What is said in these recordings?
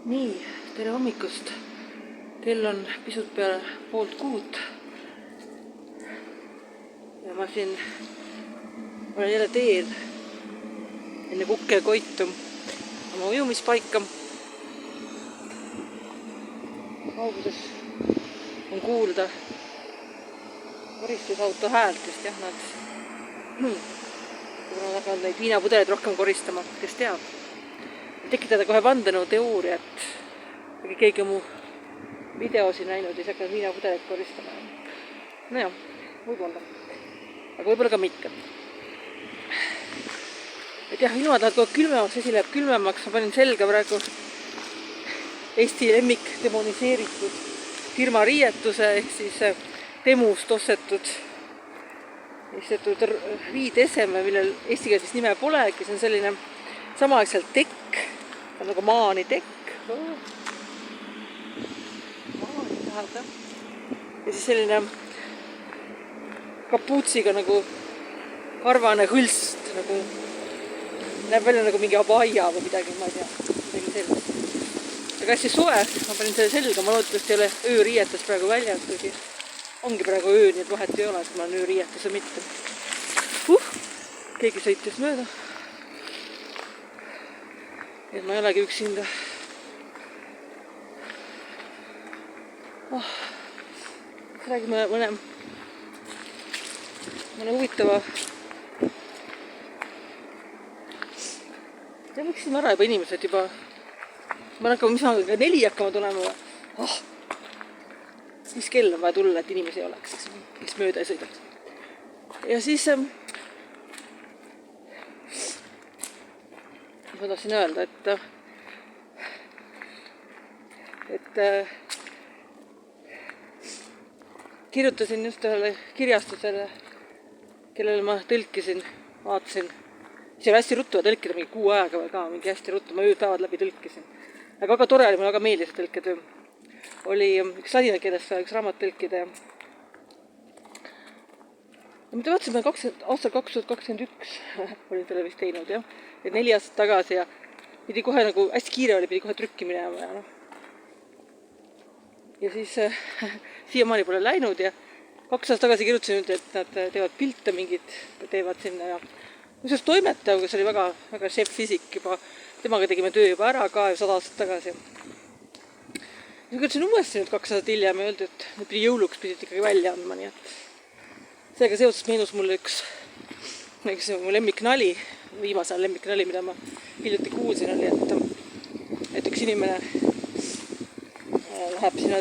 Nii, tere hommikust. Kell on pisut peale 5:30. Ja ma siin olen jälle teel enne Kukke ja Koitu oma ujumispaika. Kauguses on kuulda koristusauto häält, sest jah, nad hakkavad neid viinapudeleid rohkem koristama, kes teab. Tekitada kohe vandenõu teooria, et keegi mu videosi näinud ja siis hakkavad viinapudeleid koristama. Nojah, võib-olla. Aga võib-olla ka mitte. Et jah, ilmad lähevad kogu külmemaks, asi läheb külmemaks. Ma panin selga praegu Eesti lemmik demoniseeritud firma riietuse ehk siis Temust ostetud riideseme, millel eesti keeles nime polegi. See on selline samaaegselt tekk, nagu maani tekk. Maani tahab. Ja siis selline kapuutsiga nagu karvane hõlst, nagu näeb välja nagu mingi abaia või midagi, ma ei tea, midagi sellist. Aga hästi soe, ma panin selle selga, ma loodetavasti ei ole ööriietus praegu väljas, kuigi ongi praegu öö, nii et vahet ei ole, et ma olen ööriietus või mitte. Keegi sõitis mööda. Et ma ei olegi üksinda. Räägime mõne huvitava. Ja võiksime ära juba inimesed juba. Ma hakkama, mis ma 4 hakkama tulema või? Mis kell on vaja tulla, et inimesi ei oleks, kes mööda ei sõidaks. Ja siis ma tahtsin öelda, et kirjutasin just ühele kirjastusele, kellele ma tõlkisin, vaatasin. See oli hästi ruttu tõlkida, mingi 6 aega või ka, mingi hästi ruttu, ma ööpäevad läbi tõlkisin. Aga väga tore oli, mulle väga meeldis tõlketöö. Oli üks ladina keeles üks raamat tõlkida. Ja mida vaatasin, ma aastal 2021 olin selle vist teinud, jah. Et 4 aastat tagasi ja pidi kohe nagu, hästi kiire oli, pidi kohe trükki minema ja noh. Ja siis siiamaani pole läinud ja 2 aastat tagasi kirjutasin, et nad teevad pilte mingid, teevad sinna ja kusjuures toimetav, kes oli väga šef-fisik juba, temaga tegime töö juba ära ka 100 aastat tagasi. Ja kirjutasin uuesti nüüd 2 aastat hiljem ja öeldi, et need pidi jõuluks pidid ikkagi välja andma, nii et sellega seoses meenus mulle üks mu lemmiknali, viimase lemmiknali, mida ma hiljuti kuulsin, oli, et üks inimene läheb sinna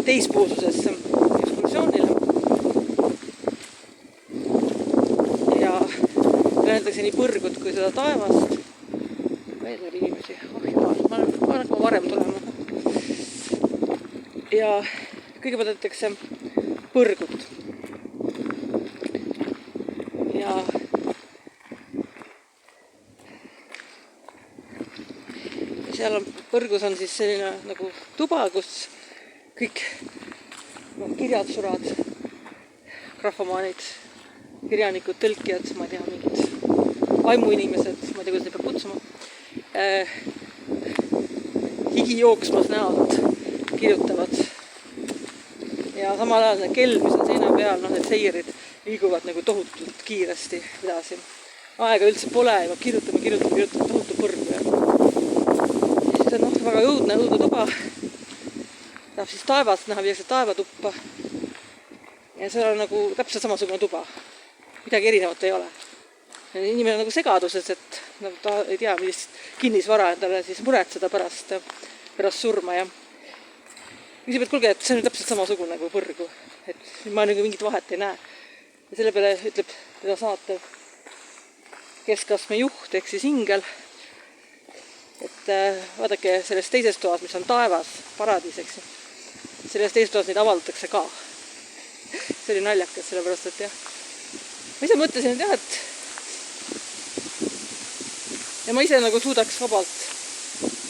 teispuususesse ekskursioonile ja lähendatakse nii põrgut kui seda taevast. Veel oli inimesi, jumal, ma olen varem tulema. Ja kõigepealt näitakse põrgut. Ja seal on, põrgus on siis selline nagu tuba, kus kõik kirjad, surad, grafomaanid, kirjanikud, tõlkijad, ma ei tea, mingid vaimuinimesed, ma ei tea, kuidas neid peab kutsuma, higi jooksmas näolt kirjutavad. Ja samal ajal need kell, mis on seina peal, need seirid liiguvad nagu tohutult kiiresti edasi. Aega üldse pole, juba kirjutame, tohutu põrgu. Ja siis on väga õudne tuba. Tahab siis taevast näha, viiakse taevatuppa. Ja see on nagu täpselt samasugune tuba. Midagi erinevat ei ole. Ja inimene on nagu segaduses, et ta ei tea, millist kinnisvara endale siis muretseda pärast surma. Ja küsib, et kuulge, et see on täpselt samasugune nagu põrgu. Et ma nagu mingit vahet ei näe. Ja selle peale ütleb teda saatev keskastme juht, ehk siis ingel. Et vaadake selles teises toas, mis on taevas, paradiis, eks. Selles teises toas neid avaldatakse ka. See oli naljakas, sellepärast, et jah. Ma ise mõtlesin, et jah, et ja ma ise nagu suudaks vabalt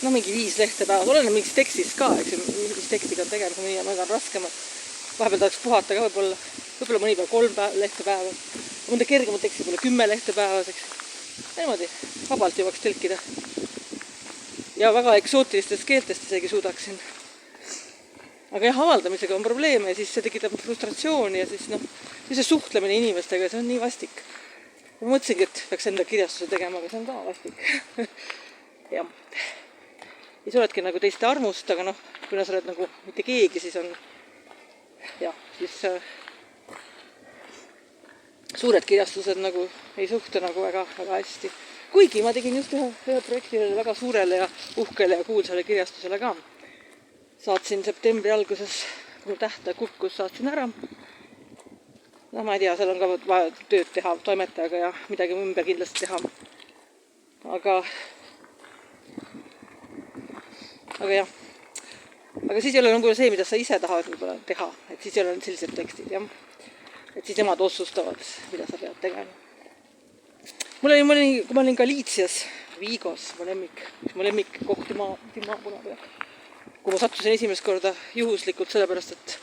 mingi 5 lehte päevas, olen mingis tekstis ka, eks, mis tekstiga on tegemist, mõni on raskemad. Vahepeal tahaks puhata ka võib-olla mõni päev 3 lehte päevas. Mõnda kergemad teksti pole 10 lehte päevas, eks. Niimoodi, vabalt jõuaks tõlkida. ja väga eksootilistest keeltest isegi suudaksin. Aga jah, avaldamisega on probleeme ja siis see tekitab frustratsiooni ja siis see suhtlemine inimestega, see on nii vastik. Ma mõtlesingi, et peaks enda kirjastuse tegema, aga see on ka vastik. Jah. Ja sa oledki nagu teiste armust, aga kuna sa oled nagu mitte keegi, siis on siis suured kirjastused nagu ei suhte nagu väga hästi. Kuigi ma tegin just ühe projektile väga suurele ja uhkele ja kuulsale kirjastusele ka. Saatsin septembri alguses, kui tähtaeg kukkus, saatsin ära. Ma ei tea, seal on ka vaja tööd teha toimetajaga ja midagi ümber kindlasti teha. Aga jah. Aga siis ei ole nagu see, mida sa ise tahad võib-olla teha. Et siis ei ole sellised tekstid, jah. Et siis nemad otsustavad, mida sa pead tegema. Kui ma olin Galiitsias, Vigos, mu lemmik koht maapuna peal. Kui ma sattusin esimest korda juhuslikult sellepärast, et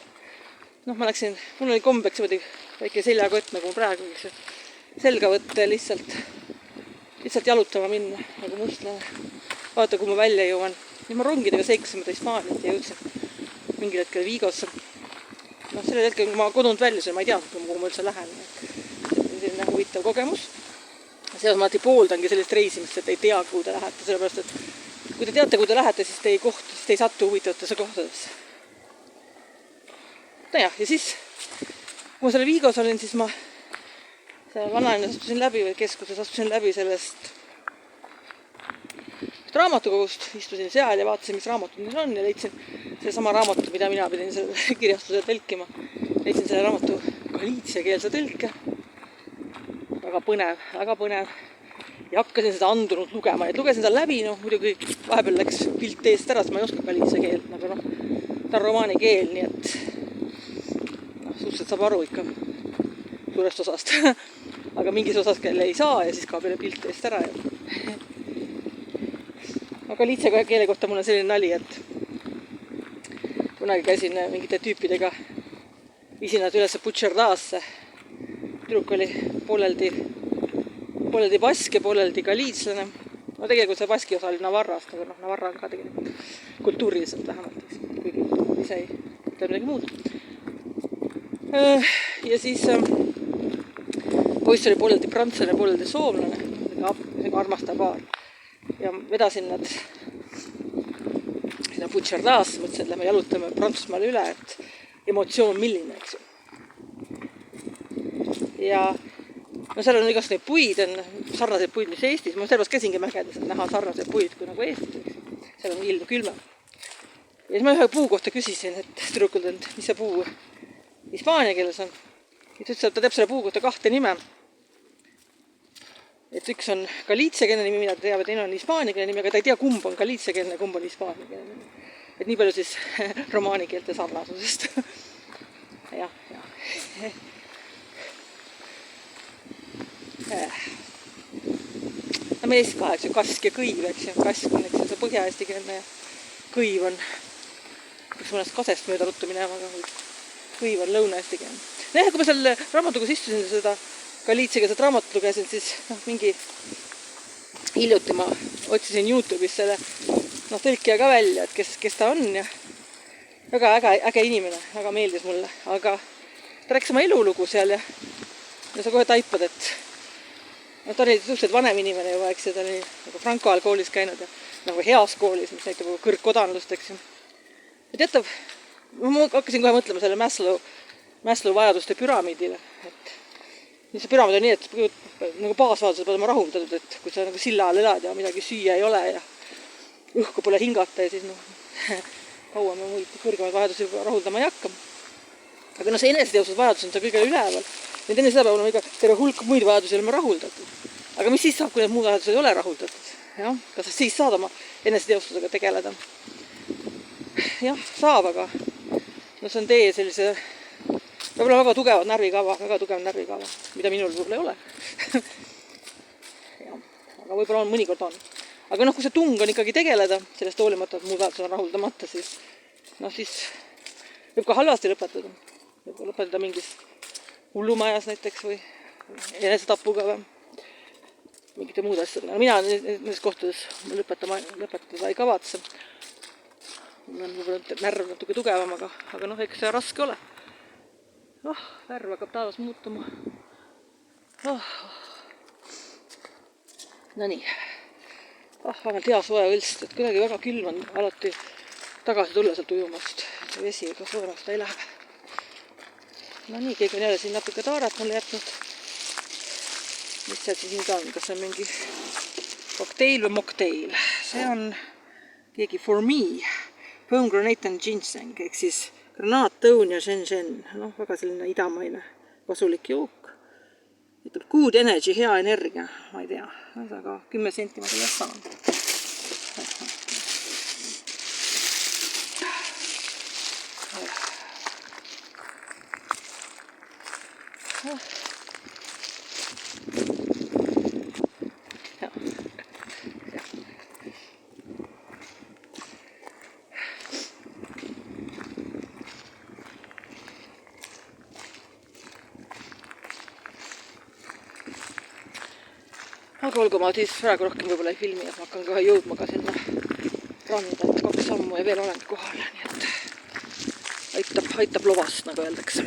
ma läksin, mul oli kombeks väike seljakott, nagu praegu, selga võtta ja lihtsalt jalutama minna, nagu mustlane. Vaata, kui ma välja jõuan. Ja ma rongidega seiksin Hispaaniat ja jõudsin mingil hetkel Vigosse. Sellel hetkel, kui ma kodunt välja, ma ei tea, kuhu ma üldse lähen. See on selline huvitav kogemus. Seos ma alati pooldangi sellist reisimist, et ei tea, kuhu te lähete, sellepärast, et kui te teate, kuhu te lähete, siis te ei sattu huvitavatesse kohtadesse. Ja siis, kui ma selle Vigos olin, siis ma seal vanalinnas astusin läbi või keskuses astusin läbi sellest raamatukogust, istusin seal ja vaatasin, mis raamatud neil on ja leidsin selle sama raamatu, mida mina pidin selle kirjastuse tõlkima. Leidsin selle raamatu galiitsiakeelse tõlke. Väga põnev. Ja hakkasin seda andunud lugema. Et lugesin seda läbi, muidugi vahepeal läks pilt eest ära, sest ma ei oska galiitsia keelt, aga ta on romaani keel, nii et suhteliselt saab aru ikka suurest osast. Aga mingis osas kelle ei saa ja siis kaob jälle pilt eest ära. Aga galiitsia keele kohta mul on selline nali, et kunagi käisin mingite tüüpidega, viisin nad üles Puigcerdaasse. Tüdruk oli pooleldi bask ja pooleldi galiitslane. Tegelikult see baski osa oli Navarrast, aga Navarra on ka tegelikult kultuuriliselt vähemalt, kuigi ise ei ütle midagi muud. Ja siis poiss oli pooleldi prantslane, pooleldi soomlane, armastav paar. Ja vedasin nad sinna Puigcerdaasse, mõtlesin, et lähme jalutame Prantsusmaale üle, et emotsioon milline, eks ju. Ja seal on igast neid puid, on sarnaseid puid, mis Eestis. Ma sellepärast käisingi mägedes, et näha sarnaseid puid kui nagu Eestis, eks. Seal on ilm külma. Ja siis ma ühe puu kohta küsisin, et tüdrukult, et mis see puu hispaania keeles on. Ja ta ütles, et ta teab selle puu kohta 2 nime. Et üks on galiitsiakeelne nimi, mida ta teab, et teine on hispaaniakeelne nimi, aga ta ei tea, kumb on galiitsiakeelne ja kumb on hispaaniakeelne nimi. Et nii palju siis romaanikeelte sarnasusest. Jah. Meil Eestis ka, eks ju, kask ja kõiv, eks ju. Kask on, eks ju, see põhja-eestikeelne ja kõiv on, kus mõnest kasest mööda ruttu minema, aga kõiv on lõuna-eestikeelne. Kui ma seal raamatugas istusin seda galiitsiakeelset raamatut lugesin, siis mingi hiljuti ma otsisin YouTube'is selle tõlkija ka välja, et kes ta on ja väga äge inimene, väga meeldis mulle, aga ta rääkis oma elulugu seal ja sa kohe taipad, et ta oli suhteliselt vanem inimene juba, eks, ja ta oli nagu Franco ajal koolis käinud ja nagu heas koolis, mis näitab kõrgkodanlust, eks ju. Ja teatav, ma hakkasin kohe mõtlema selle Maslow vajaduste püramiidile, et see püramiid on nii, et nagu baasvajadused peavad olema rahuldatud, et kui sa nagu silla all elad ja midagi süüa ei ole ja õhku pole hingata ja siis kaua me muid kõrgemaid vajadusi rahuldama ei hakka. Aga see eneseteostusvajadus on see kõige üleval. Nüüd enne seda peab olema ikka terve hulk muid vajadusi olema rahuldatud. Aga mis siis saab, kui need muud vajadused ei ole rahuldatud? Ja? Kas siis saad oma eneseteostusega tegeleda? Jah, saab, aga see on tee sellise võib-olla väga tugev närvikava, mida minul võib-olla ei ole. Aga võib-olla on, mõnikord on. Aga kui see tung on ikkagi tegeleda, sellest hoolimata, et muud vajadused on rahuldamata, siis võib ka halvasti lõpetada. Võib lõpetada mingis hullumajas näiteks või enesetapuga või. mingite muude asjadega. Mina nendes kohtades lõpetada ei kavatse. Mul on võib-olla närv natuke tugevam, aga noh, eks see raske ole. Värv hakkab taevas muutuma. No nii. Vähemalt hea soe õlst, et kuidagi väga külm on alati tagasi tulla sealt ujumast. See vesi ega soojemaks ei lähe. No nii, keegi on jälle siin natuke taarat mulle jätnud. Mis see siis nüüd on? Kas see on mingi kokteil või mokteil? See on keegi for me. Pomegranate and ginseng, ehk siis granaat, tõun ja zhen-zhen. Noh, väga selline idamaine kasulik jook. Ütleb good energy, hea energia, ma ei tea. Aga 10 senti ma sellest saan. Aga olgu, ma siis praegu rohkem võib-olla ei filmi ja ma hakkan kohe jõudma ka sinna randa, et 2 sammu ja veel olengi kohal, nii et aitab lovast, nagu öeldakse.